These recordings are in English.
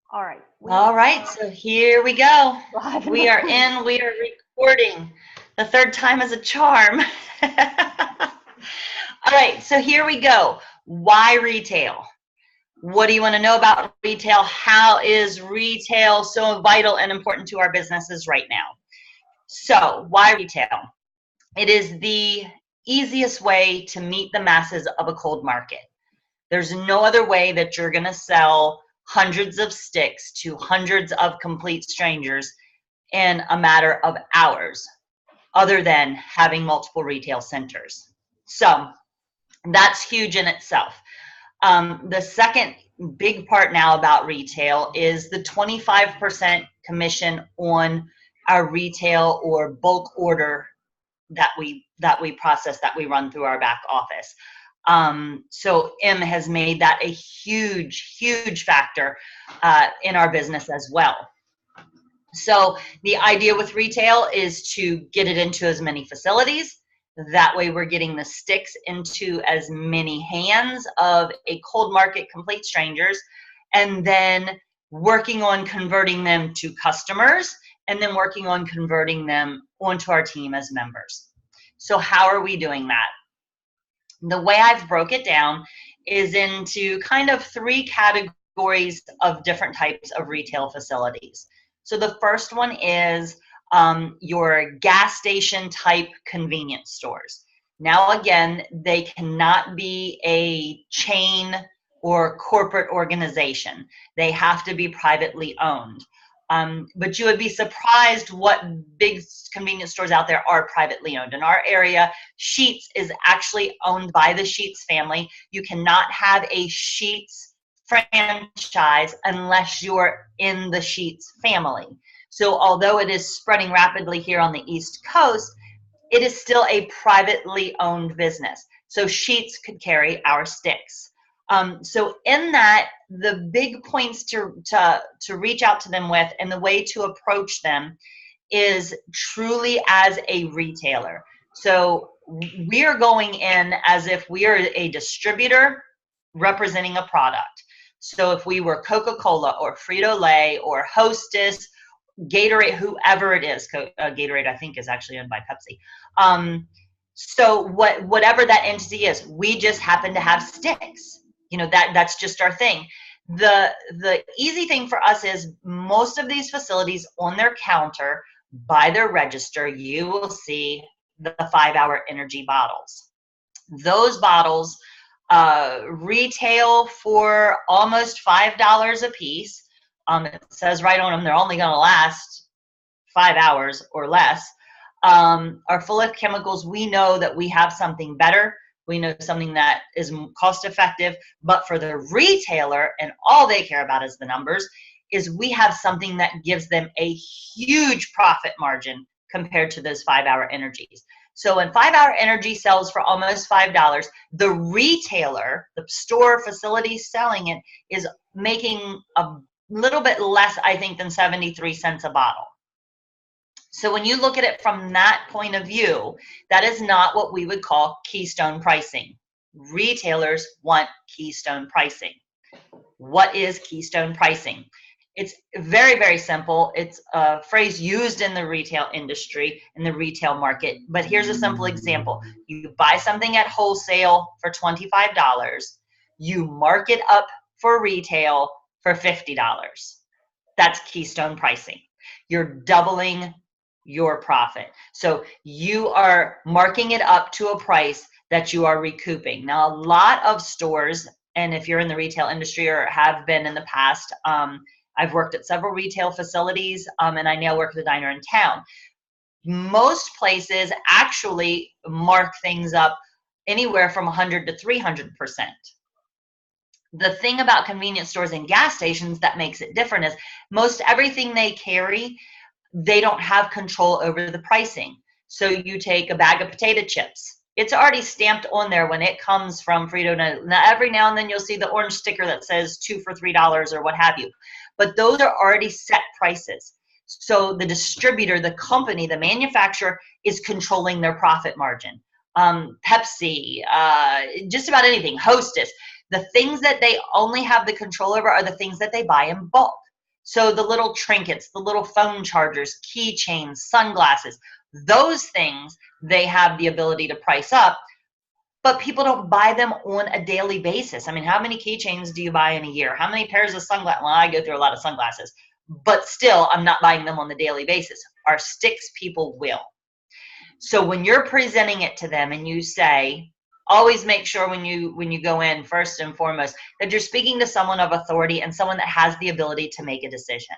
All right. We All right, are so here we go. live and We are recording. in, we are recording. The third time is a charm. All right, so here we go. Why retail? What do you want to know about retail? How is retail so vital and important to our businesses right now? So, why retail? It is the easiest way to meet the masses of a cold market. There's no other way that you're going to sell hundreds of sticks to hundreds of complete strangers in a matter of hours, other than having multiple retail centers. So that's huge in itself. The second big part now about retail is the 25% commission on our retail or bulk order that we process, that we run through our back office. So M has made that a huge factor in our business as well. So the idea with retail is to get it into as many facilities. That way we're getting the sticks into as many hands of a cold market complete strangers, and then working on converting them to customers, and then working on converting them onto our team as members. So how are we doing that? The way I've broke it down is into kind of three categories of different types of retail facilities. So the first one is your gas station type convenience stores. Now, again, they cannot be a chain or corporate organization. They have to be privately owned. But you would be surprised what big convenience stores out there are privately owned. In our area, Sheetz is actually owned by the Sheetz family. You cannot have a Sheetz franchise unless you're in the Sheetz family. So although it is spreading rapidly here on the East Coast, it is still a privately owned business. So Sheetz could carry our sticks. So in that, the big points to reach out to them with, and the way to approach them, is truly as a retailer. So we're going in as if we are a distributor representing a product. So if we were Coca-Cola or Frito-Lay or Hostess, Gatorade, whoever it is, Gatorade I think is actually owned by Pepsi. So whatever that entity is, we just happen to have sticks. That's just our thing. The easy thing for us is most of these facilities on their counter, by their register, you will see the 5-hour energy bottles. Those bottles retail for almost $5 a piece. It says right on them they're only going to last 5 hours or less. Are full of chemicals. We know that we have something better. We know something that is cost effective, but for the retailer, and all they care about is the numbers, is we have something that gives them a huge profit margin compared to those 5-hour energies. So when 5-hour energy sells for almost $5, the retailer, the store facility selling it, is making a little bit less, I think, than 73 cents a bottle. So when you look at it from that point of view, that is not what we would call keystone pricing. Retailers want keystone pricing. What is keystone pricing? It's very simple. It's a phrase used in the retail industry, in the retail market. But here's a simple example. You buy something at wholesale for $25. You mark it up for retail for $50. That's keystone pricing. You're doubling your profit. So you are marking it up to a price that you are recouping. Now, a lot of stores, and if you're in the retail industry or have been in the past, I've worked at several retail facilities, and I now work at a diner in town. Most places actually mark things up anywhere from 100 to 300%. The thing about convenience stores and gas stations that makes it different is most everything they carry, they don't have control over the pricing. So you take a bag of potato chips. It's already stamped on there when it comes from Frito. Now, every now and then you'll see the orange sticker that says 2 for $3 or what have you. But those are already set prices. So the distributor, the company, the manufacturer is controlling their profit margin. Pepsi, just about anything, Hostess. The things that they only have the control over are the things that they buy in bulk. So the little trinkets, the little phone chargers, keychains, sunglasses, those things, they have the ability to price up, but people don't buy them on a daily basis. I mean, how many keychains do you buy in a year? How many pairs of sunglasses? Well, I go through a lot of sunglasses, but still, I'm not buying them on the daily basis. Our sticks people will. So when you're presenting it to them and you say, always make sure when you go in, first and foremost, that you're speaking to someone of authority and someone that has the ability to make a decision.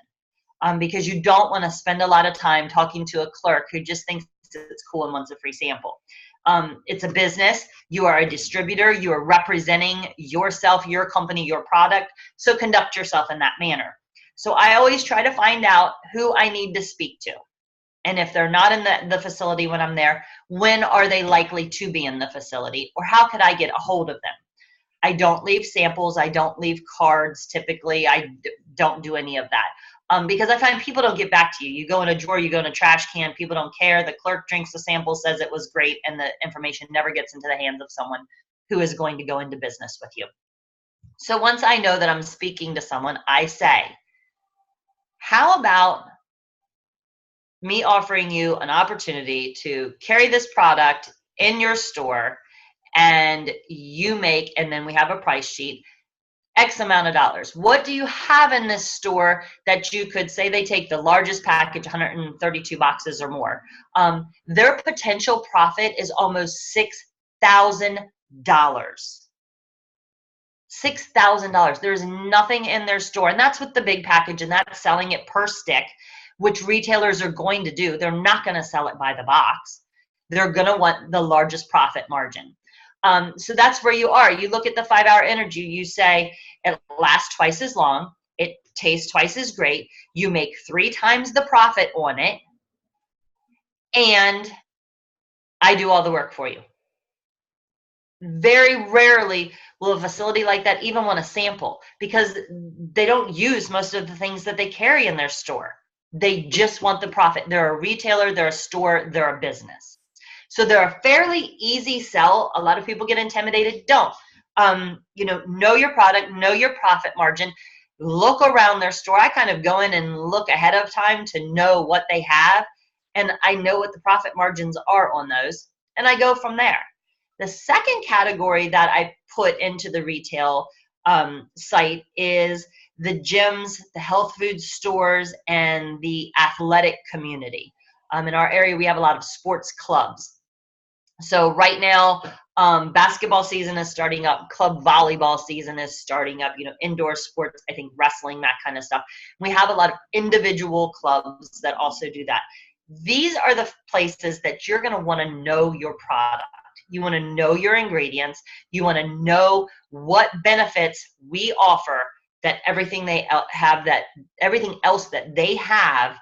Because you don't want to spend a lot of time talking to a clerk who just thinks it's cool and wants a free sample. It's a business. You are a distributor. You are representing yourself, your company, your product. So conduct yourself in that manner. So I always try to find out who I need to speak to. And if they're not in the facility when I'm there, when are they likely to be in the facility? Or how could I get a hold of them? I don't leave samples. I don't leave cards typically. I don't do any of that. Because I find people don't get back to you. You go in a drawer, you go in a trash can, people don't care. The clerk drinks the sample, says it was great, and the information never gets into the hands of someone who is going to go into business with you. So once I know that I'm speaking to someone, I say, how about me offering you an opportunity to carry this product in your store, and you make, and then we have a price sheet, X amount of dollars. What do you have in this store that you could say they take the largest package, 132 boxes or more? Their potential profit is almost $6,000. $6,000. There's nothing in their store. And that's with the big package, and that's selling it per stick, which retailers are going to do. They're not going to sell it by the box. They're going to want the largest profit margin. So that's where you are. You look at the 5-hour energy, you say it lasts twice as long, it tastes twice as great, you make 3 times the profit on it, and I do all the work for you. Very rarely will a facility like that even want to sample, because they don't use most of the things that they carry in their store. They just want the profit. They're a retailer, they're a store, they're a business. So they're a fairly easy sell. A lot of people get intimidated. Don't. Know your product, know your profit margin, look around their store. I kind of go in and look ahead of time to know what they have, and I know what the profit margins are on those, and I go from there. The second category that I put into the retail site is the gyms, the health food stores, and the athletic community. In our area, we have a lot of sports clubs. So right now, basketball season is starting up, club volleyball season is starting up, indoor sports, I think wrestling, that kind of stuff. We have a lot of individual clubs that also do that. These are the places that you're going to want to know your product. You want to know your ingredients. You want to know what benefits we offer that everything they have, that everything else that they have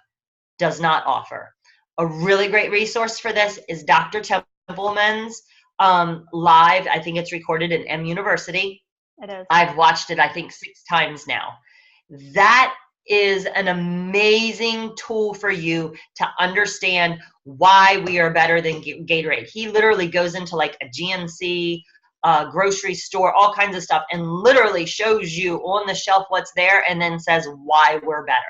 does not offer. A really great resource for this is Dr. Templeman's live. I think it's recorded in M University. It is. I've watched it, I think, 6 times now. That is an amazing tool for you to understand why we are better than Gatorade. He literally goes into like a GNC, grocery store, all kinds of stuff, and literally shows you on the shelf what's there and then says why we're better.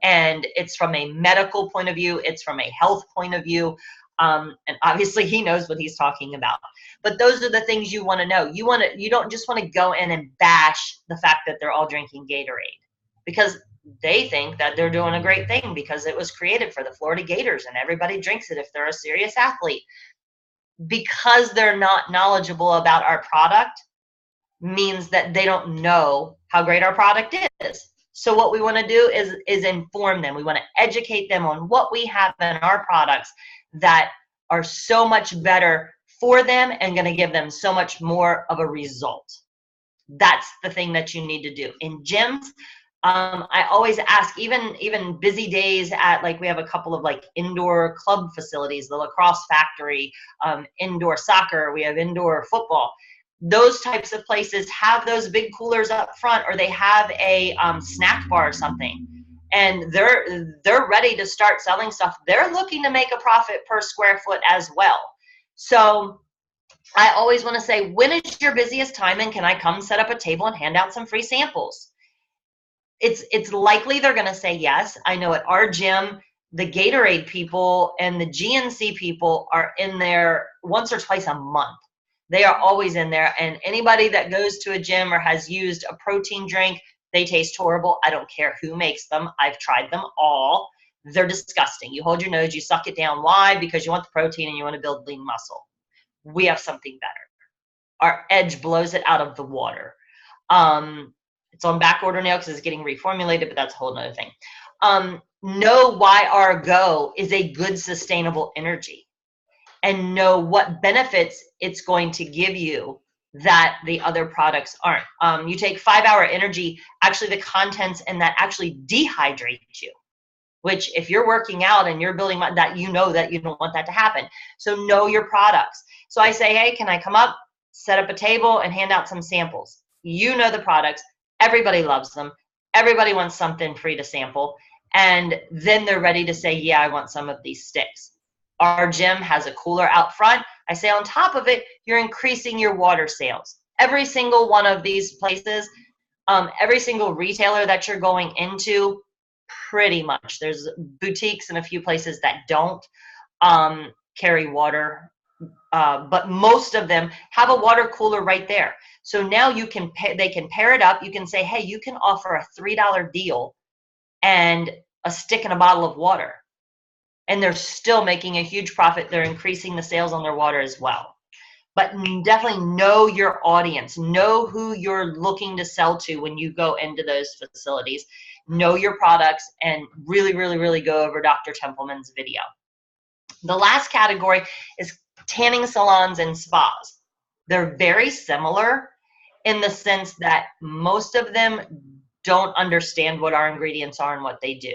And it's from a medical point of view, it's from a health point of view, and obviously he knows what he's talking about. But those are the things you want to know. You don't just want to go in and bash the fact that they're all drinking Gatorade, because they think that they're doing a great thing because it was created for the Florida Gators and everybody drinks it if they're a serious athlete. Because they're not knowledgeable about our product means that they don't know how great our product is. So what we want to do is inform them. We want to educate them on what we have in our products that are so much better for them and going to give them so much more of a result. That's the thing that you need to do. In gyms, I always ask, even busy days at, like, we have a couple of like indoor club facilities, the lacrosse factory, indoor soccer, we have indoor football. Those types of places have those big coolers up front, or they have a snack bar or something, and they're ready to start selling stuff. They're looking to make a profit per square foot as well. So I always want to say, when is your busiest time, and can I come set up a table and hand out some free samples? it's likely they're going to say yes. I know at our gym, the Gatorade people and the GNC people are in there once or twice a month. They are always in there. And anybody that goes to a gym or has used a protein drink, they taste horrible. I don't care who makes them. I've tried them all. They're disgusting. You hold your nose, you suck it down. Why? Because you want the protein and you want to build lean muscle. We have something better. Our Edge blows it out of the water. It's on back order now because it's getting reformulated, but that's a whole nother thing. Know why our Go is a good sustainable energy, and know what benefits it's going to give you that the other products aren't. You take 5 Hour Energy, actually the contents in that actually dehydrate you, which if you're working out and you're building that, you know that you don't want that to happen. So know your products. So I say, hey, can I come up, set up a table and hand out some samples? You know the products. Everybody loves them. Everybody wants something free to sample. And then they're ready to say, yeah, I want some of these sticks. Our gym has a cooler out front. I say on top of it, you're increasing your water sales. Every single one of these places, every single retailer that you're going into, pretty much, there's boutiques and a few places that don't carry water, but most of them have a water cooler right there. So now you can they can pair it up. You can say, hey, you can offer a $3 deal and a stick and a bottle of water. And they're still making a huge profit. They're increasing the sales on their water as well. But definitely know your audience. Know who you're looking to sell to when you go into those facilities. Know your products and really, really, really go over Dr. Templeman's video. The last category is tanning salons and spas. They're very similar in the sense that most of them don't understand what our ingredients are and what they do.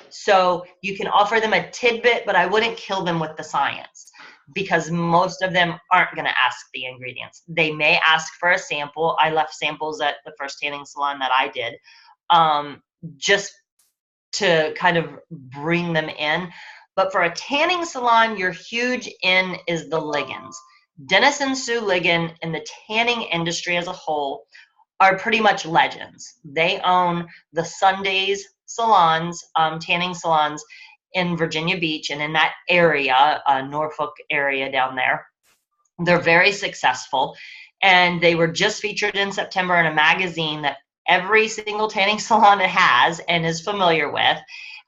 So you can offer them a tidbit, but I wouldn't kill them with the science, because most of them aren't going to ask the ingredients. They may ask for a sample. I left samples at the first tanning salon that I did, just to kind of bring them in. But for a tanning salon, your huge in is the Liggins. Dennis and Sue Liggin in the tanning industry as a whole are pretty much legends. They own the Sundays salons, tanning salons in Virginia Beach and in that area, Norfolk area down there. They're very successful, and they were just featured in September in a magazine that every single tanning salon has and is familiar with.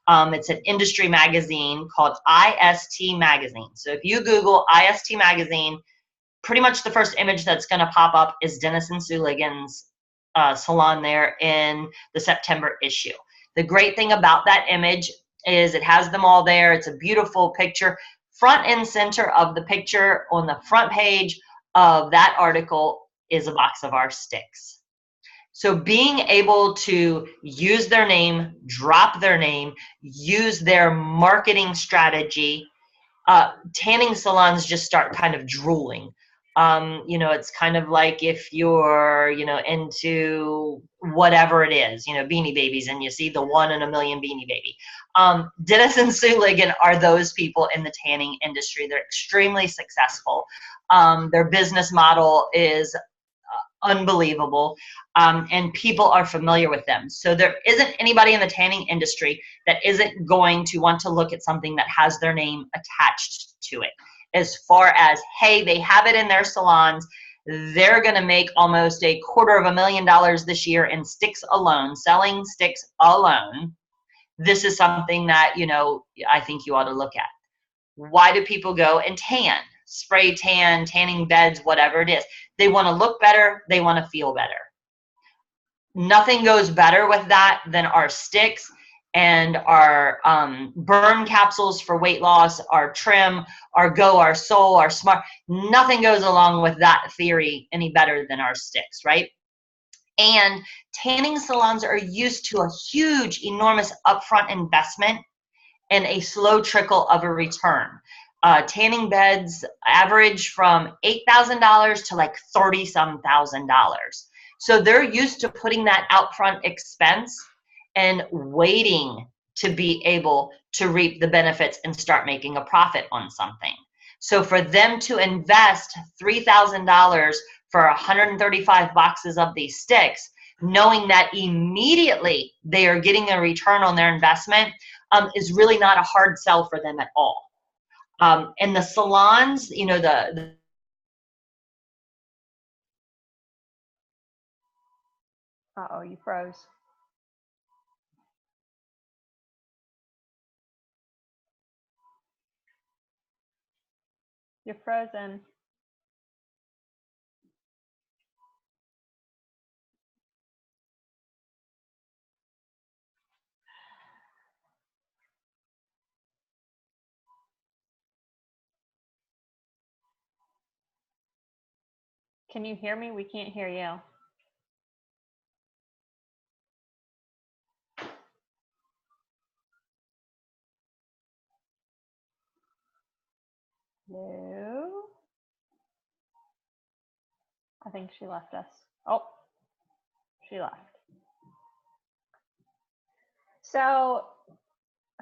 It's an industry magazine called IST Magazine. So if you Google IST Magazine, pretty much the first image that's going to pop up is Dennis and Sue Liggins' salon there in the September issue. The great thing about that image is it has them all there. It's a beautiful picture. Front and center of the picture on the front page of that article is a box of our sticks. So being able to use their name, drop their name, use their marketing strategy, tanning salons just start kind of drooling. It's kind of like if you're, into whatever it is, Beanie Babies, and you see the 1 in a million Beanie Baby. Dennis and Sue Liggin are those people in the tanning industry. They're extremely successful. Their business model is unbelievable, and people are familiar with them. So there isn't anybody in the tanning industry that isn't going to want to look at something that has their name attached to it. As far as, hey, they have it in their salons, they're going to make almost $250,000 this year in sticks alone, selling sticks alone. This is something that, I think you ought to look at. Why do people go and tan? Spray tan, tanning beds, whatever it is. They want to look better. They want to feel better. Nothing goes better with that than our sticks and our burn capsules for weight loss, our trim, our Go, our Soul, our Smart. Nothing goes along with that theory any better than our sticks, right? And tanning salons are used to a huge, enormous upfront investment and a slow trickle of a return. Tanning beds average from $8,000 to like $30-some thousand. So they're used to putting that upfront expense and waiting to be able to reap the benefits and start making a profit on something. So for them to invest $3,000 for 135 boxes of these sticks, knowing that immediately they are getting a return on their investment is really not a hard sell for them at all. And the salons, you know, Uh-oh, you froze. You're frozen. Can you hear me? We can't hear you. No. I think she left us. Oh, she left. So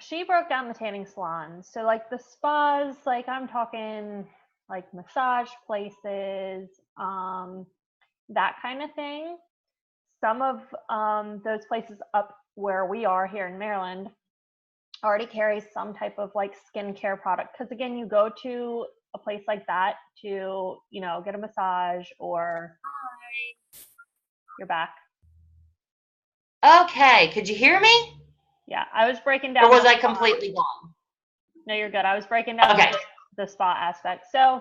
she broke down the tanning salons. So like the spas, like I'm talking like massage places, that kind of thing. Some of those places up where we are here in Maryland already carry some type of like skincare product. Because again, you go to a place like that to, you know, get a massage or. Hi. You're back. Okay, could you hear me? Yeah, I was breaking down. Or was I completely gone? No, you're good. I was breaking down the spa aspect. So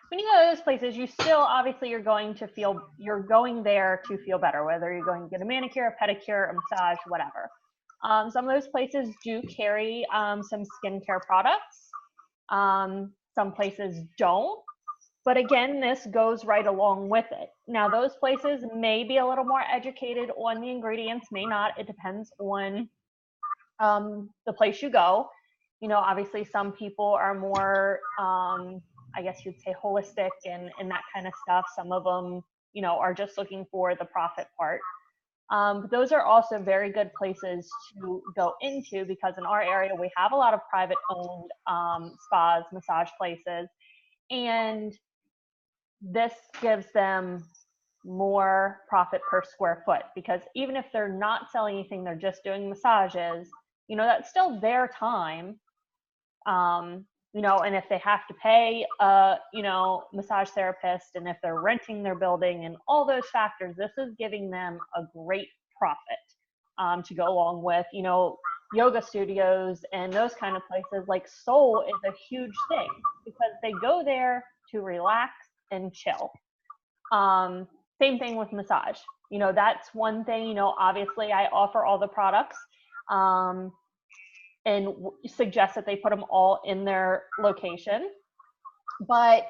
when you go to those places, you still obviously you're going there to feel better, whether you're going to get a manicure, a pedicure, a massage, whatever. Some of those places do carry some skincare products. Some places don't. But again, this goes right along with it. Now, those places may be a little more educated on the ingredients, may not. It depends on the place you go. You know, obviously some people are more, I guess you'd say holistic and that kind of stuff. Some of them, you know, are just looking for the profit part. But those are also very good places to go into because in our area, we have a lot of private owned spas, massage places, and this gives them more profit per square foot because even if they're not selling anything, they're just doing massages, you know, that's still their time. You know, and if they have to pay you know, massage therapist, and if they're renting their building and all those factors, this is giving them a great profit to go along with, you know, yoga studios and those kind of places. Like Soul is a huge thing because they go there to relax and chill. Same thing with massage. You know, that's one thing, you know, obviously I offer all the products and suggest that they put them all in their location. But,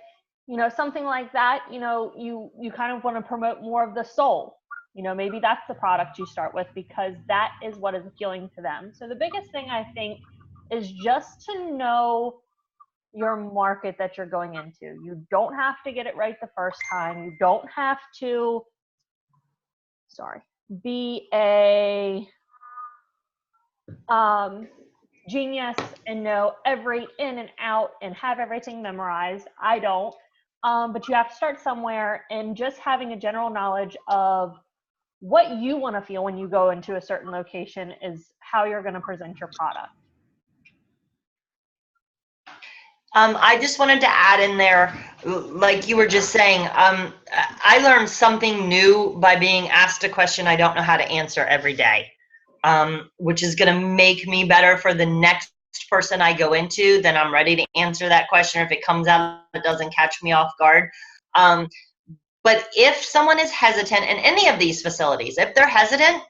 you know, something like that, you know, you kind of want to promote more of the soul. You know, maybe that's the product you start with because that is what is appealing to them. So the biggest thing I think is just to know your market that you're going into. You don't have to get it right the first time. You don't have to, be a genius and know every in and out and have everything memorized. I don't. But you have to start somewhere, and just having a general knowledge of what you want to feel when you go into a certain location is how you're going to present your product. I just wanted to add in there, like you were just saying, I learned something new by being asked a question I don't know how to answer every day, which is going to make me better for the next person I go into. Then I'm ready to answer that question. Or if it comes out, it doesn't catch me off guard. But if someone is hesitant in any of these facilities, if they're hesitant,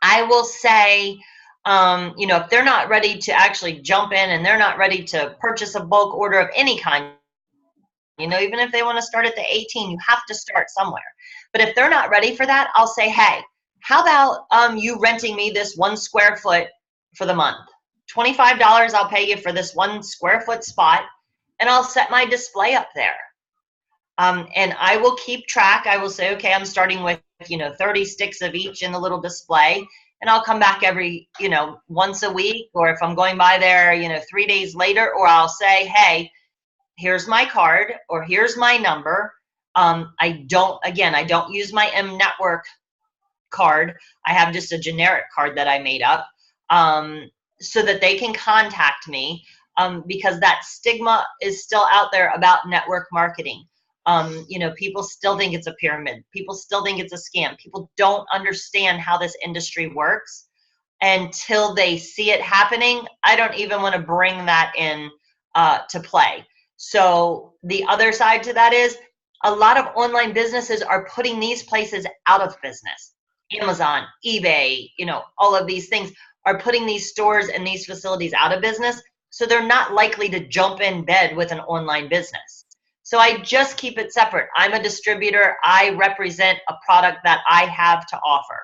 I will say, you know, if they're not ready to actually jump in and they're not ready to purchase a bulk order of any kind, you know, even if they want to start at the 18, you have to start somewhere. But if they're not ready for that, I'll say, hey, how about you renting me this 1 square foot for the month? $25 I'll pay you for this 1 square foot spot, and I'll set my display up there. And I will keep track. I will say, okay, I'm starting with, you know, 30 sticks of each in the little display. And I'll come back every, you know, once a week, or if I'm going by there, you know, 3 days later, or I'll say, hey, here's my card, or here's my number. I don't use my M Network card. I have just a generic card that I made up, so that they can contact me, because that stigma is still out there about network marketing. People still think it's a pyramid. People still think it's a scam. People don't understand how this industry works until they see it happening. I don't even want to bring that in to play. So the other side to that is a lot of online businesses are putting these places out of business. Amazon, eBay, all of these things are putting these stores and these facilities out of business. So they're not likely to jump in bed with an online business. So I just keep it separate. I'm a distributor. I represent a product that I have to offer.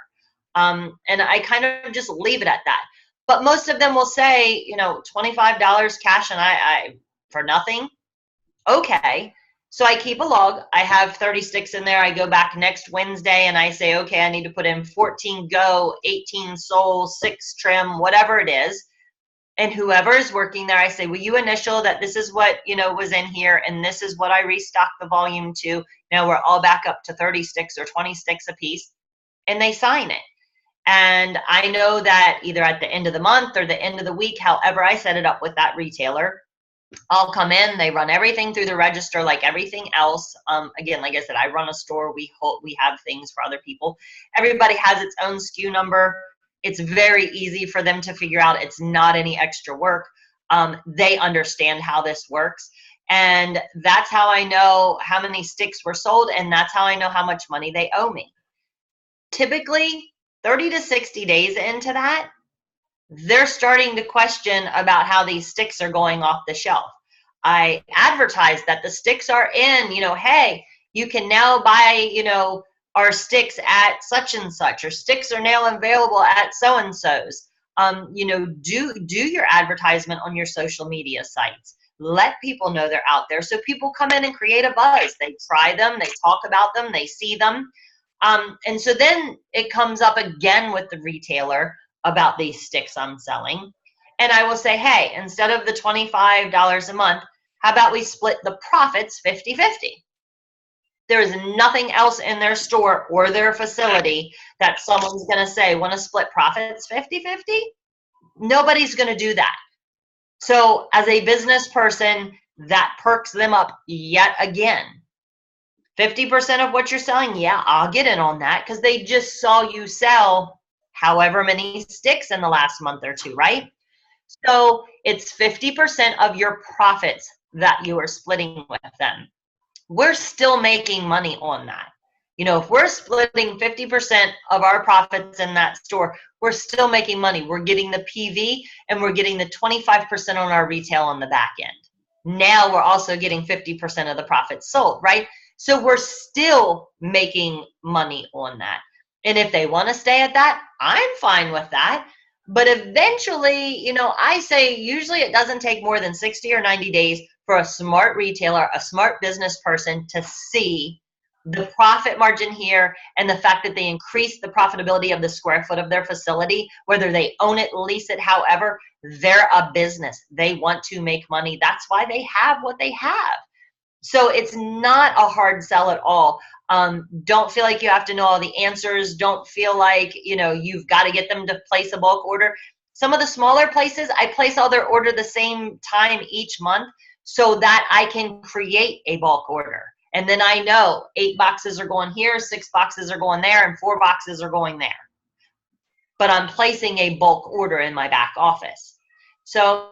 And I kind of just leave it at that. But most of them will say, $25 cash and I for nothing. Okay. So I keep a log. I have 30 sticks in there. I go back next Wednesday and I say, okay, I need to put in 14 go, 18 sole, 6 trim, whatever it is. And whoever is working there, I say, will you initial that this is what, was in here and this is what I restocked the volume to. Now we're all back up to 30 sticks or 20 sticks a piece. And they sign it. And I know that either at the end of the month or the end of the week, however I set it up with that retailer, I'll come in, they run everything through the register like everything else. Again, like I said, I run a store. We have things for other people. Everybody has its own SKU number. It's very easy for them to figure out. It's not any extra work. They understand how this works. And that's how I know how many sticks were sold. And that's how I know how much money they owe me. Typically, 30 to 60 days into that, they're starting to question about how these sticks are going off the shelf. I advertise that the sticks are in, hey, you can now buy, our sticks at such and such, or sticks are now available at so-and-so's. Do your advertisement on your social media sites. Let people know they're out there. So people come in and create a buzz. They try them, they talk about them, they see them. And so then it comes up again with the retailer about these sticks I'm selling. And I will say, hey, instead of the $25 a month, how about we split the profits 50-50? There is nothing else in their store or their facility that someone's going to say, want to split profits 50-50? Nobody's going to do that. So as a business person, that perks them up yet again. 50% of what you're selling, yeah, I'll get in on that because they just saw you sell however many sticks in the last month or two, right? So it's 50% of your profits that you are splitting with them. We're still making money on that. If we're splitting 50% of our profits in that store, we're still making money. We're getting the PV and we're getting the 25% on our retail on the back end. Now we're also getting 50% of the profits sold, right? So we're still making money on that. And if they want to stay at that, I'm fine with that. But eventually, I say usually it doesn't take more than 60 or 90 days for a smart retailer, a smart business person to see the profit margin here and the fact that they increase the profitability of the square foot of their facility, whether they own it, lease it, however, they're a business. They want to make money. That's why they have what they have. So it's not a hard sell at all. Don't feel like you have to know all the answers. Don't feel like, you've got to get them to place a bulk order. Some of the smaller places, I place all their order the same time each month so that I can create a bulk order. And then I know 8 boxes are going here, 6 boxes are going there, and 4 boxes are going there. But I'm placing a bulk order in my back office. So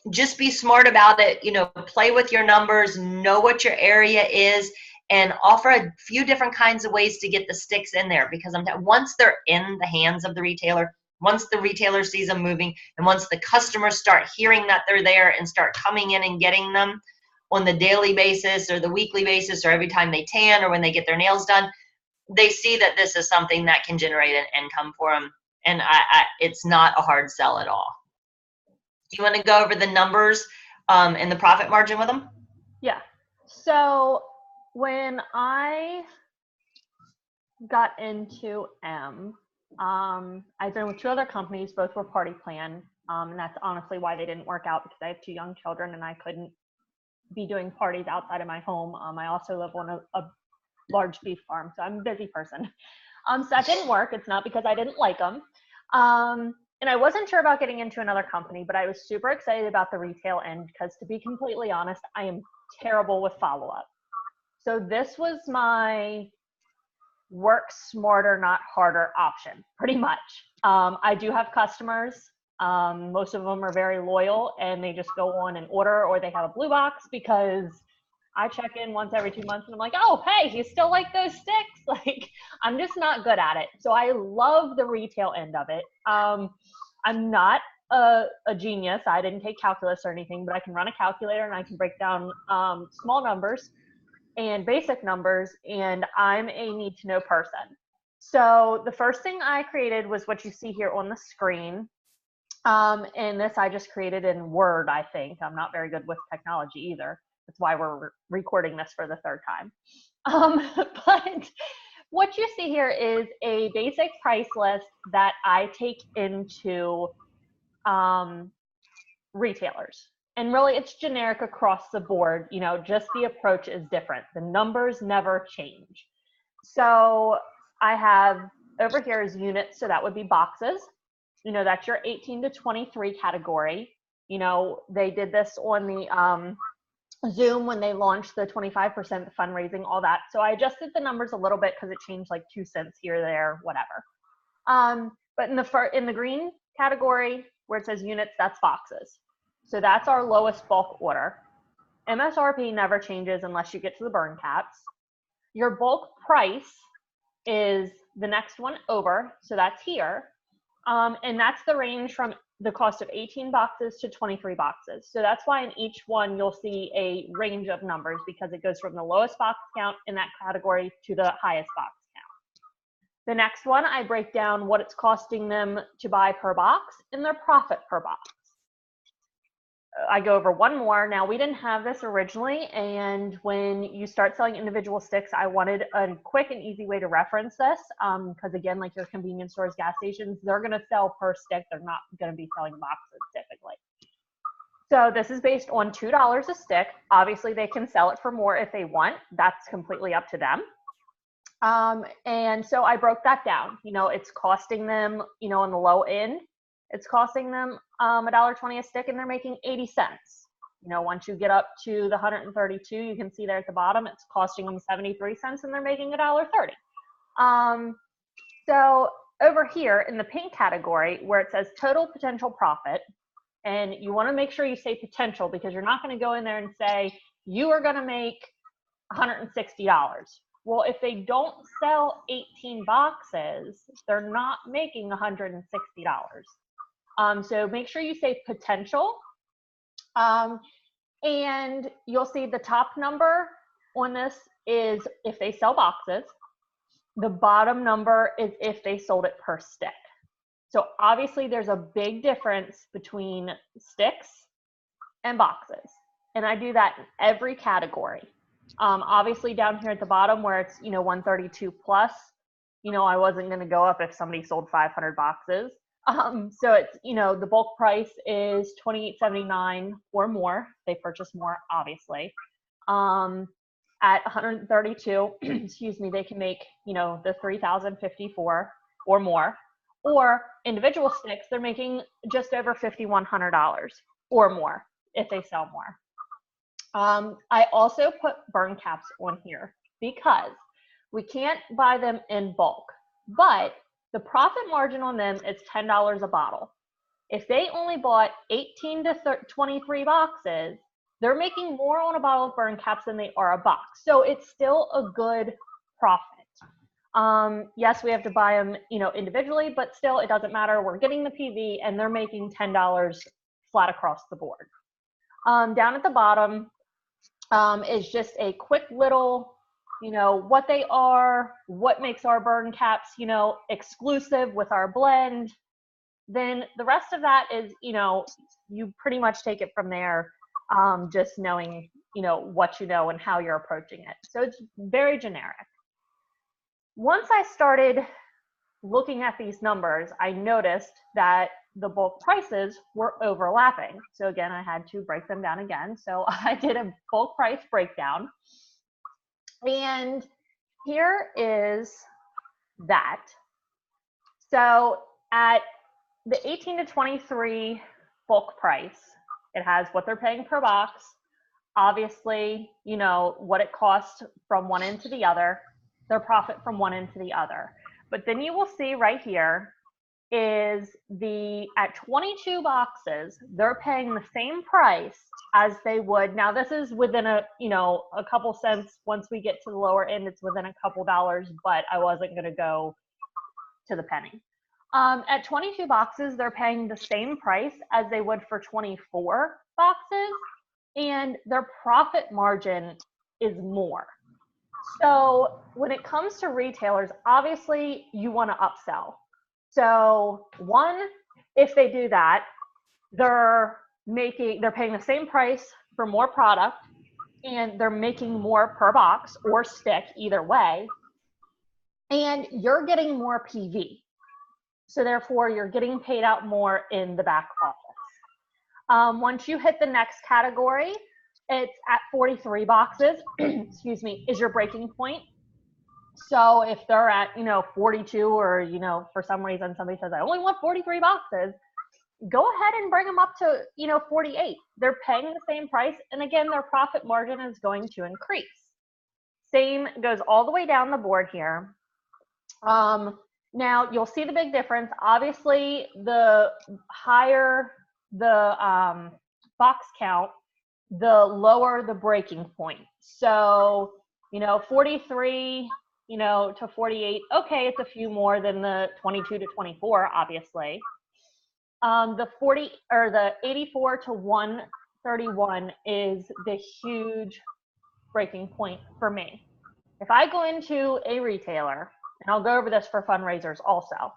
just be smart about it, play with your numbers, know what your area is, and offer a few different kinds of ways to get the sticks in there. Because once they're in the hands of the retailer, once the retailer sees them moving, and once the customers start hearing that they're there and start coming in and getting them on the daily basis or the weekly basis or every time they tan or when they get their nails done, they see that this is something that can generate an income for them. And it's not a hard sell at all. Do you want to go over the numbers and the profit margin with them? Yeah. So when I got into M, I've been with 2 other companies. Both were Party Plan. And that's honestly why they didn't work out, because I have 2 young children and I couldn't be doing parties outside of my home. I also live on a large beef farm, so I'm a busy person. So that didn't work. It's not because I didn't like them. And I wasn't sure about getting into another company, but I was super excited about the retail end because, to be completely honest, I am terrible with follow-up. So this was my work smarter, not harder option, pretty much. I do have customers. Most of them are very loyal and they just go on and order, or they have a blue box because I check in once every 2 months and I'm like, oh, hey, you still like those sticks? Like, I'm just not good at it. So I love the retail end of it. I'm not a genius. I didn't take calculus or anything, but I can run a calculator and I can break down small numbers and basic numbers, and I'm a need to know person. So the first thing I created was what you see here on the screen. And this I just created in Word, I think. I'm not very good with technology either. That's why we're recording this for the third time. But what you see here is a basic price list that I take into retailers. And really, it's generic across the board. You know, just the approach is different. The numbers never change. So I have over here is units, so that would be boxes. You know, that's your 18 to 23 category. You know, they did this on the Zoom when they launched the 25% fundraising, all that. So I adjusted the numbers a little bit because it changed like 2 cents here, there, whatever. But in the green category where it says units, that's boxes. So that's our lowest bulk order. MSRP never changes unless you get to the burn caps. Your bulk price is the next one over, so that's here. And that's the range from the cost of 18 boxes to 23 boxes. So that's why in each one you'll see a range of numbers, because it goes from the lowest box count in that category to the highest box count. The next one, I break down what it's costing them to buy per box and their profit per box. I go over one more. Now, we didn't have this originally, and when you start selling individual sticks, I wanted a quick and easy way to reference this, because again, like your convenience stores, gas stations, they're going to sell per stick. They're not going to be selling boxes typically. So this is based on $2 a stick. Obviously, they can sell it for more if they want. That's completely up to them. And so I broke that down. You know, it's costing them, you know, on the low end, it's costing them $1.20 a stick, and they're making 80 cents. You know, once you get up to the 132, you can see there at the bottom, it's costing them 73 cents, and they're making $1.30. So over here in the pink category where it says total potential profit, and you want to make sure you say potential, because you're not going to go in there and say you are going to make $160. Well, if they don't sell 18 boxes, they're not making $160. So make sure you say potential. And you'll see the top number on this is if they sell boxes. The bottom number is if they sold it per stick. So obviously there's a big difference between sticks and boxes. And I do that in every category. Obviously down here at the bottom where it's, you know, 132 plus, you know, I wasn't going to go up if somebody sold 500 boxes. So it's, you know, the bulk price is $28.79 or more. They purchase more, obviously. At 132, excuse me, they can make, you know, the $3,054 or more. Or individual sticks, they're making just over $5,100 or more if they sell more. I also put burn caps on here because we can't buy them in bulk, but the profit margin on them is $10 a bottle. If they only bought 18 to 23 boxes, they're making more on a bottle of burn caps than they are a box. So it's still a good profit. Yes, we have to buy them, you know, individually, but still it doesn't matter. We're getting the PV and they're making $10 flat across the board. Down at the bottom is just a quick little, you know, what they are, what makes our burn caps, you know, exclusive with our blend. Then the rest of that is, you know, you pretty much take it from there, just knowing, you know, what you know and how you're approaching it. So it's very generic. Once I started looking at these numbers, I noticed that the bulk prices were overlapping. So again, I had to break them down again. So I did a bulk price breakdown. And here is that. So at the 18 to 23 bulk price, it has what they're paying per box, obviously, you know, what it costs from one end to the other, their profit from one end to the other. But then you will see right here is at 22 boxes, they're paying the same price as they would. Now this is within a couple cents. Once we get to the lower end, it's within a couple dollars, but I wasn't going to go to the penny. At 22 boxes, they're paying the same price as they would for 24 boxes, and their profit margin is more. So when it comes to retailers, obviously you want to upsell. So one, if they do that, they're paying the same price for more product, and they're making more per box or stick, either way, and you're getting more PV. So therefore, you're getting paid out more in the back office. Once you hit the next category, it's at 43 boxes, excuse me, is your breaking point. So if they're at, 42, or, for some reason somebody says, I only want 43 boxes, go ahead and bring them up to, 48. They're paying the same price. And again, their profit margin is going to increase. Same goes all the way down the board here. Now you'll see the big difference. Obviously, the higher the box count, the lower the breaking point. So, 43, to 48, okay, it's a few more than the 22 to 24, obviously. The 84 to 131 is the huge breaking point for me. If I go into a retailer, and I'll go over this for fundraisers also,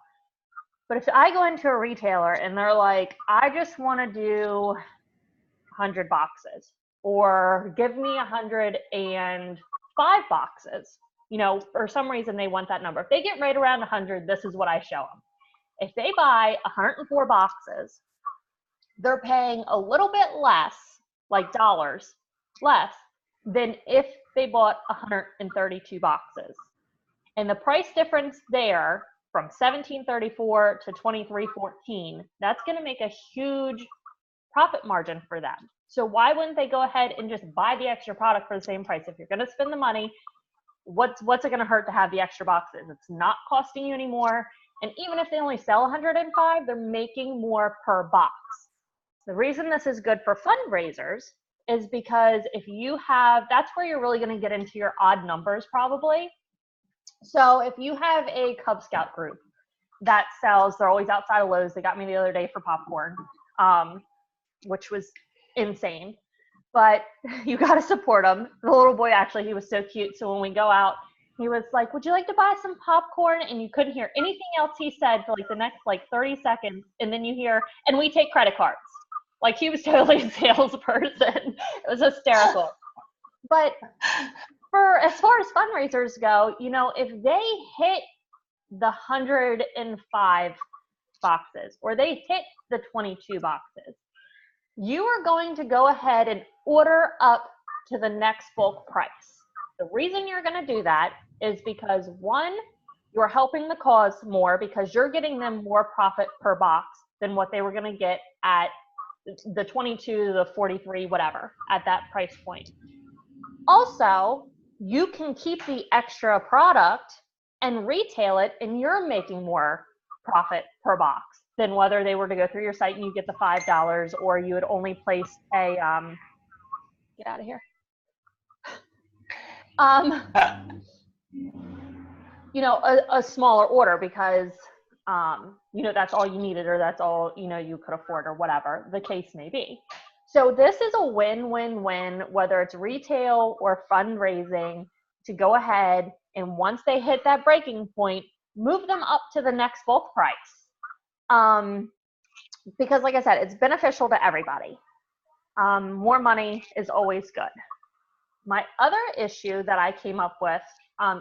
but if I go into a retailer and they're like, I just want to do 100 boxes, or give me 105 boxes, for some reason they want that number. If they get right around 100, this is what I show them. If they buy 104 boxes, they're paying a little bit less, like dollars less, than if they bought 132 boxes. And the price difference there from $17.34 to $23.14, that's going to make a huge profit margin for them. So why wouldn't they go ahead and just buy the extra product for the same price? If you're going to spend the money, what's it going to hurt to have the extra boxes? It's not costing you any more. And even if they only sell 105, they're making more per box. The reason this is good for fundraisers is because that's where you're really going to get into your odd numbers probably. So if you have a Cub Scout group that sells, they're always outside of Lowe's. They got me the other day for popcorn, which was insane. But you got to support them. The little boy, actually, he was so cute. So when we go out, he was like, would you like to buy some popcorn? And you couldn't hear anything else he said for the next 30 seconds. And then you hear, and we take credit cards. Like he was totally a salesperson. It was hysterical. But as far as fundraisers go, if they hit the 105 boxes, or they hit the 22 boxes, you are going to go ahead and order up to the next bulk price. The reason you're going to do that is because, one, you're helping the cause more because you're getting them more profit per box than what they were going to get at the 22, the 43, whatever, at that price point. Also, you can keep the extra product and retail it, and you're making more profit per box than whether they were to go through your site and you get the $5, or you would only place a get out of here. A smaller order because that's all you needed, or that's all you could afford, or whatever the case may be. So this is a win-win-win, whether it's retail or fundraising, to go ahead and once they hit that breaking point, move them up to the next bulk price. Because like I said, it's beneficial to everybody. More money is always good. My other issue that I came up with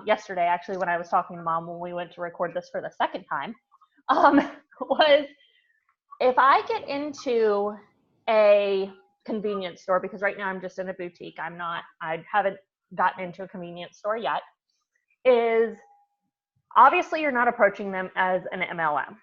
yesterday, actually, when I was talking to Mom when we went to record this for the second time, was if I get into a convenience store, because right now I'm just in a boutique, I haven't gotten into a convenience store yet, is Obviously, you're not approaching them as an MLM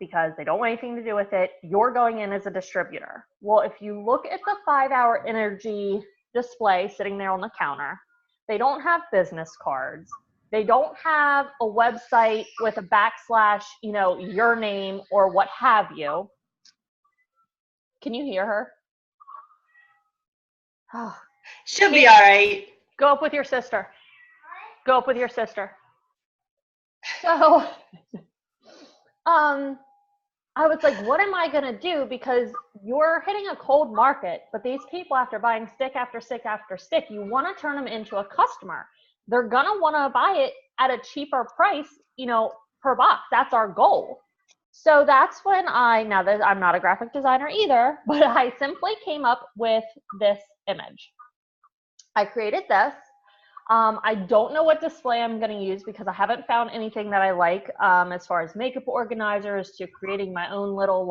because they don't want anything to do with it. You're going in as a distributor. Well, if you look at the 5-hour energy display sitting there on the counter, they don't have business cards. They don't have a website with a backslash, your name or what have you. Can you hear her? Oh. She'll be all right. Go up with your sister. Go up with your sister. So, I was like, what am I going to do? Because you're hitting a cold market, but these people, after buying stick after stick after stick, you want to turn them into a customer. They're going to want to buy it at a cheaper price, per box. That's our goal. So that's when I'm not a graphic designer either, but I simply came up with this image. I created this. I don't know what display I'm going to use because I haven't found anything that I like as far as makeup organizers to creating my own little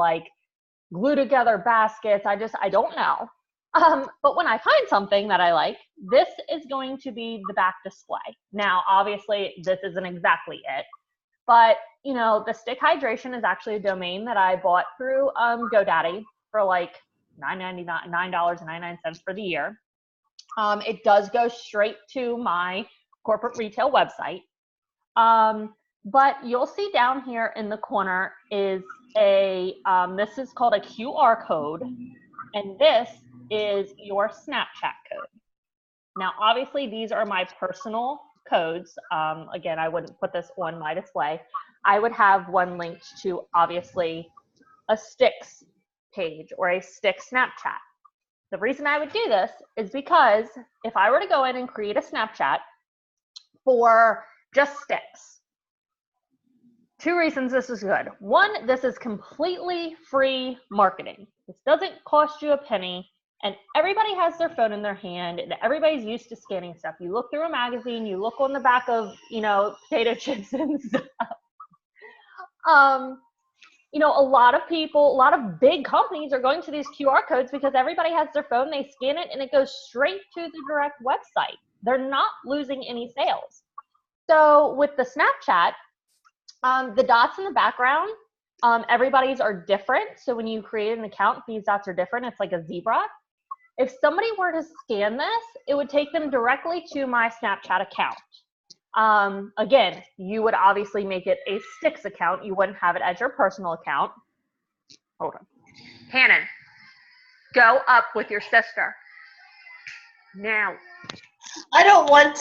glue together baskets. I don't know. But when I find something that I like, this is going to be the back display. Now, obviously, this isn't exactly it, but the Stick Hydration is actually a domain that I bought through GoDaddy for $9.99 for the year. It does go straight to my corporate retail website. But you'll see down here in the corner is this is called a QR code, and this is your Snapchat code. Now, obviously, these are my personal codes. Again, I wouldn't put this on my display. I would have one linked to, obviously, a Sticks page or a Stick Snapchat. The reason I would do this is because if I were to go in and create a Snapchat for just sticks, 2 reasons this is good. 1, this is completely free marketing. This doesn't cost you a penny, and everybody has their phone in their hand, and everybody's used to scanning stuff. You look through a magazine, you look on the back of, potato chips and stuff. A lot of people, a lot of big companies are going to these QR codes because everybody has their phone, they scan it, and it goes straight to the direct website. They're not losing any sales. So with the Snapchat, the dots in the background, everybody's are different. So when you create an account, these dots are different. It's like a zebra. If somebody were to scan this, it would take them directly to my Snapchat account. Again, you would obviously make it a Sticks account. You wouldn't have it as your personal account. Hold on. Hannon, go up with your sister. Now. I don't want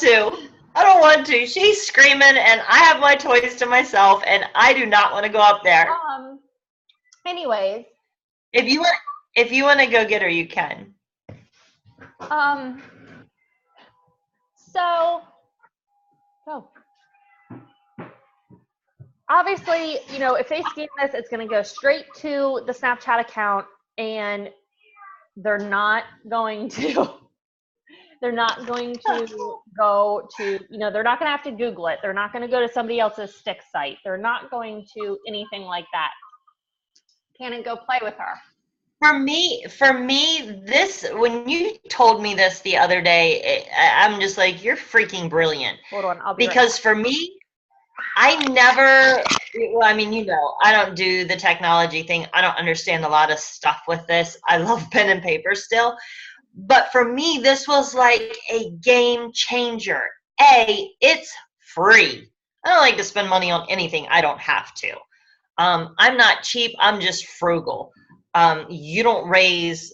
to. She's screaming and I have my toys to myself and I do not want to go up there. Anyways. If you want to go get her, you can. Obviously, if they scan this, it's going to go straight to the Snapchat account, and they're not going to go to, they're not going to have to Google it. They're not going to go to somebody else's Stick site. They're not going to anything like that. Cannon, go play with her. For me, this, when you told me this the other day, I'm just like, you're freaking brilliant. Hold on, I'll be because right for me, I don't do the technology thing. I don't understand a lot of stuff with this. I love pen and paper still. But for me, this was like a game changer. It's free. I don't like to spend money on anything I don't have to. I'm not cheap. I'm just frugal. You don't raise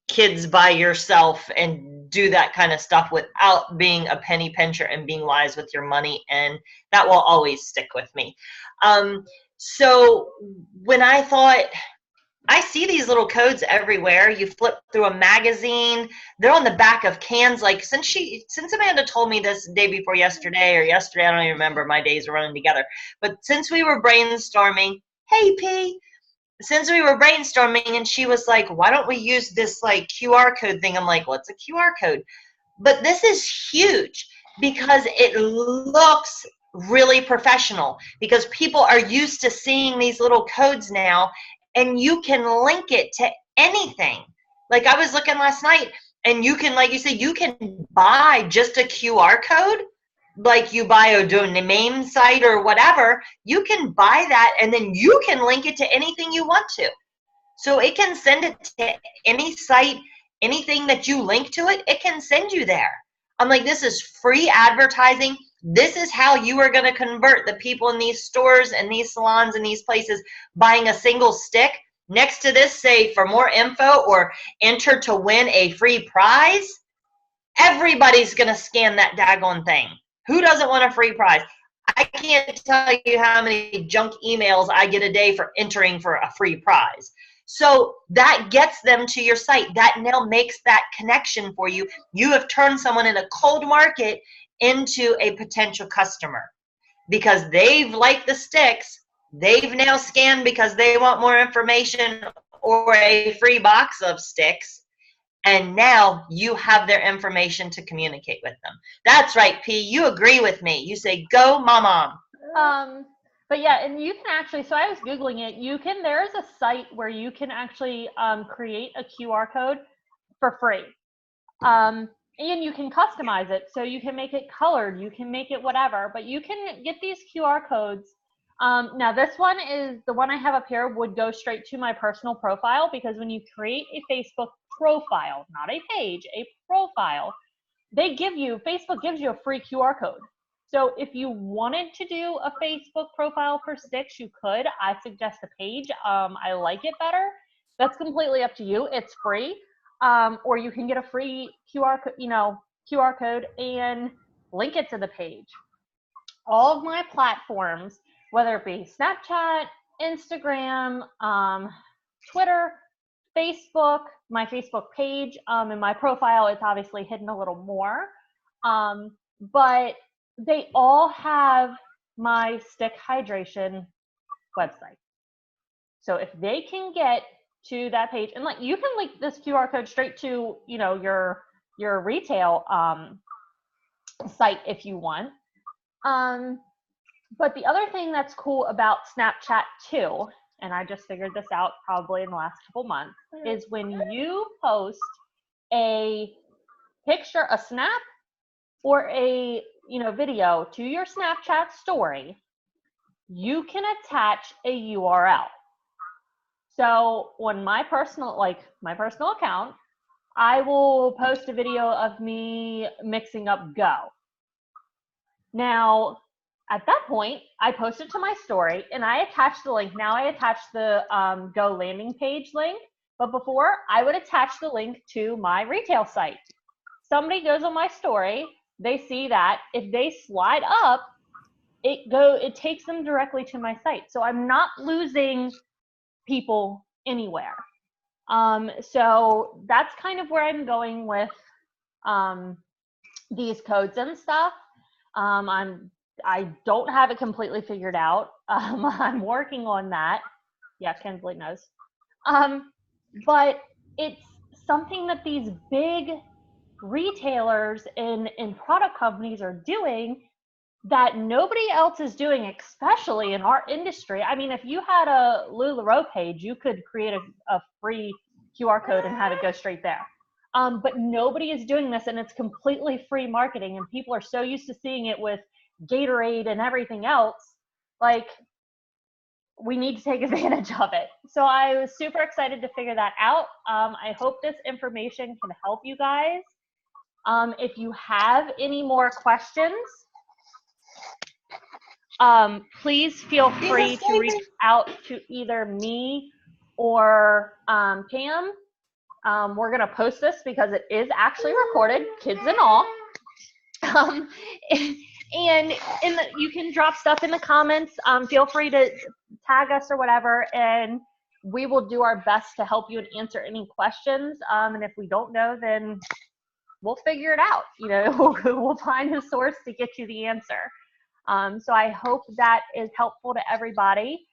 kids by yourself and do that kind of stuff without being a penny pincher and being wise with your money, and that will always stick with me. So when I thought, I see these little codes everywhere. You flip through a magazine, they're on the back of cans. Like since Amanda told me this day before yesterday, I don't even remember, my days are running together, but since we were brainstorming, hey P, since we were brainstorming, and she was like, why don't we use this like QR code thing? I'm like, what's a QR code? But this is huge because it looks really professional, because people are used to seeing these little codes now, and you can link it to anything. Like I was looking last night, and you can, like you said, you can buy just a QR code like you buy a domain site or whatever, you can buy that and then you can link it to anything you want to. So it can send it to any site, anything that you link to it, it can send you there. I'm like, this is free advertising. This is how you are going to convert the people in these stores and these salons and these places buying a single stick. Next to this, say for more info or enter to win a free prize. Everybody's going to scan that daggone thing. Who doesn't want a free prize? I can't tell you how many junk emails I get a day for entering for a free prize. So that gets them to your site. That now makes that connection for you. You have turned someone in a cold market into a potential customer because they've liked the sticks. They've now scanned because they want more information or a free box of sticks. And now you have their information to communicate with them. That's right, P. You agree with me. You say, go, mama. But yeah, and you can actually, so I was Googling it, there is a site where you can actually create a QR code for free. And you can customize it. So you can make it colored, you can make it whatever, but you can get these QR codes. Now this one is, the one I have up here would go straight to my personal profile, because when you create a Facebook profile, not a page, a profile, Facebook gives you a free QR code. So if you wanted to do a Facebook profile for sticks, you could. I suggest a page. I like it better. That's completely up to you. It's free. Or you can get a free QR code and link it to the page. All of my platforms, whether it be Snapchat, Instagram, Twitter, Facebook, my Facebook page, and my profile, it's obviously hidden a little more. But they all have my stick hydration website. So if they can get to that page, and like you can link this QR code straight to, your retail site if you want. But the other thing that's cool about Snapchat too, and I just figured this out probably in the last couple months, is when you post a picture, a snap, or a video to your Snapchat story, you can attach a URL. So on my personal account, I will post a video of me mixing up Go. Now, at that point, I post it to my story and I attach the link. Now I attach the Go landing page link, but before I would attach the link to my retail site. Somebody goes on my story, they see that. If they slide up, it takes them directly to my site. So I'm not losing people anywhere. So that's kind of where I'm going with these codes and stuff. I don't have it completely figured out. I'm working on that. Yeah, Kinsley knows. But it's something that these big retailers and product companies are doing that nobody else is doing, especially in our industry. I mean, if you had a LuLaRoe page, you could create a free QR code and have it go straight there. But nobody is doing this, and it's completely free marketing, and people are so used to seeing it with Gatorade and everything else. Like, we need to take advantage of it. So I was super excited to figure that out. I hope this information can help you guys. If you have any more questions, please feel free to reach out to either me or Pam. We're going to post this because it is actually recorded, kids and all. And you can drop stuff in the comments. Feel free to tag us or whatever, and we will do our best to help you and answer any questions. And if we don't know, then we'll figure it out. We'll find a source to get you the answer. So I hope that is helpful to everybody.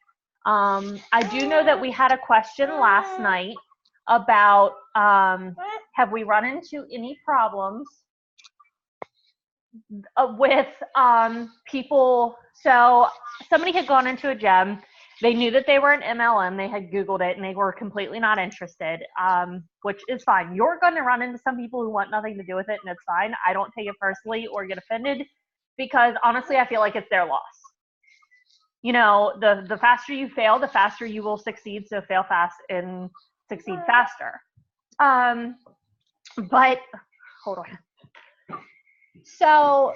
I do know that we had a question last night about have we run into any problems with people. So somebody had gone into a gym. They knew that they were an MLM. They had Googled it and they were completely not interested, which is fine. You're going to run into some people who want nothing to do with it, and it's fine. I don't take it personally or get offended. because honestly, I feel like it's their loss. You know, the faster you fail, the faster you will succeed. So fail fast and succeed faster. But hold on. So,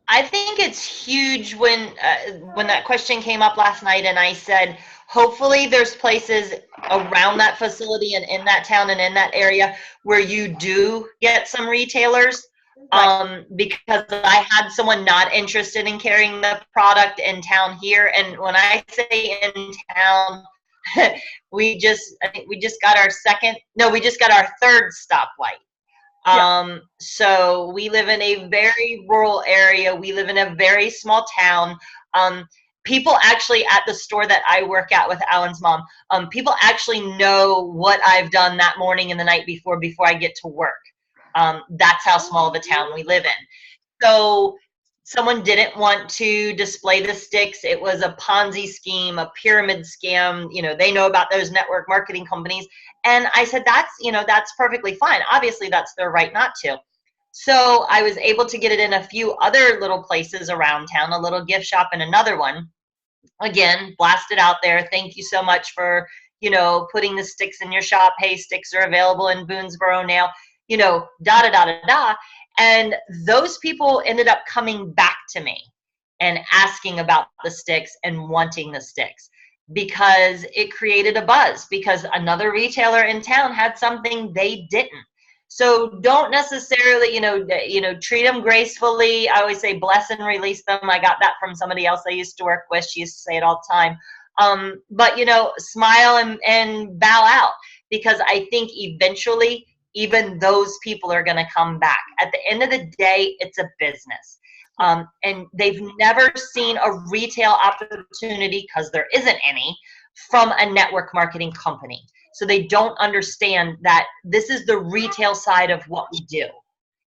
I think it's huge when that question came up last night, and I said, hopefully there's places around that facility and in that town and in that area where you do get some retailers. Because I had someone not interested in carrying the product in town here, and when I say in town, we just got our third stoplight. So we live in a very rural area. We live in a very small town. People actually at the store that I work at with Alan's mom, people actually know what I've done that morning and the night before I get to work. That's how small of a town we live in. So someone didn't want to display the sticks. It was a Ponzi scheme, a pyramid scam. You know, they know about those network marketing companies. And I said, that's perfectly fine. Obviously, that's their right not to. So I was able to get it in a few other little places around town, a little gift shop and another one. Again, blast it out there. Thank you so much for, putting the sticks in your shop. Hey, sticks are available in Boonesboro now, da-da-da-da-da. And those people ended up coming back to me and asking about the sticks and wanting the sticks, because it created a buzz, because another retailer in town had something they didn't. So don't necessarily, treat them gracefully. I always say bless and release them. I got that from somebody else I used to work with. She used to say it all the time. But, smile and bow out, because I think eventually even those people are going to come back. At the end of the day, it's a business. And they've never seen a retail opportunity, because there isn't any, from a network marketing company. So they don't understand that this is the retail side of what we do.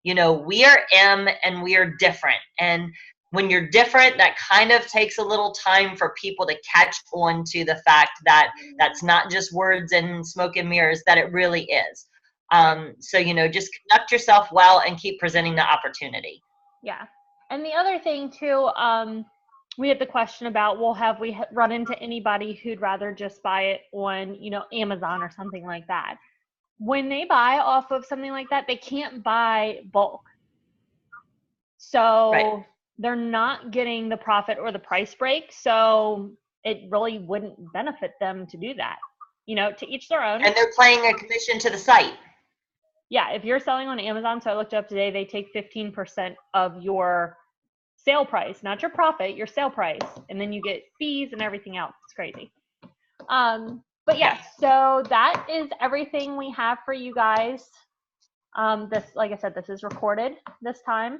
We are M and we are different. And when you're different, that kind of takes a little time for people to catch on to the fact that that's not just words and smoke and mirrors, that it really is. So, just conduct yourself well and keep presenting the opportunity. Yeah. And the other thing too, we had the question about, well, have we run into anybody who'd rather just buy it on, Amazon or something like that? When they buy off of something like that, they can't buy bulk. So they're not getting the profit or the price break. So it really wouldn't benefit them to do that. To each their own. And they're paying a commission to the site. Yeah, if you're selling on Amazon, so I looked up today, they take 15% of your sale price, not your profit, your sale price, and then you get fees and everything else. It's crazy. But yeah, so that is everything we have for you guys. This, like I said, this is recorded this time.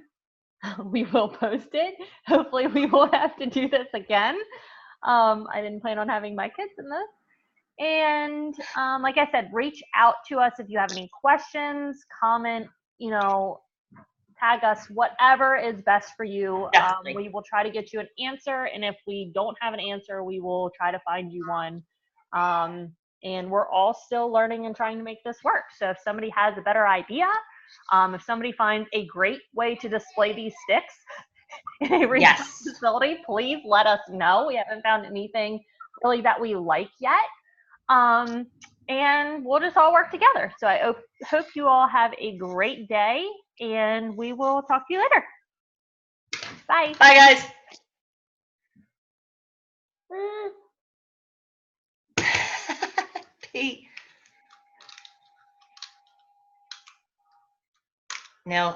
We will post it. Hopefully we won't have to do this again. I didn't plan on having my kids in this. And like I said, reach out to us if you have any questions, comment, tag us, whatever is best for you. We will try to get you an answer. And if we don't have an answer, we will try to find you one. And we're all still learning and trying to make this work. So if somebody has a better idea, if somebody finds a great way to display these sticks in a retail facility, please let us know. We haven't found anything really that we like yet. And we'll just all work together. So I hope you all have a great day, and we will talk to you later. Bye. Bye, guys. Pete. Now,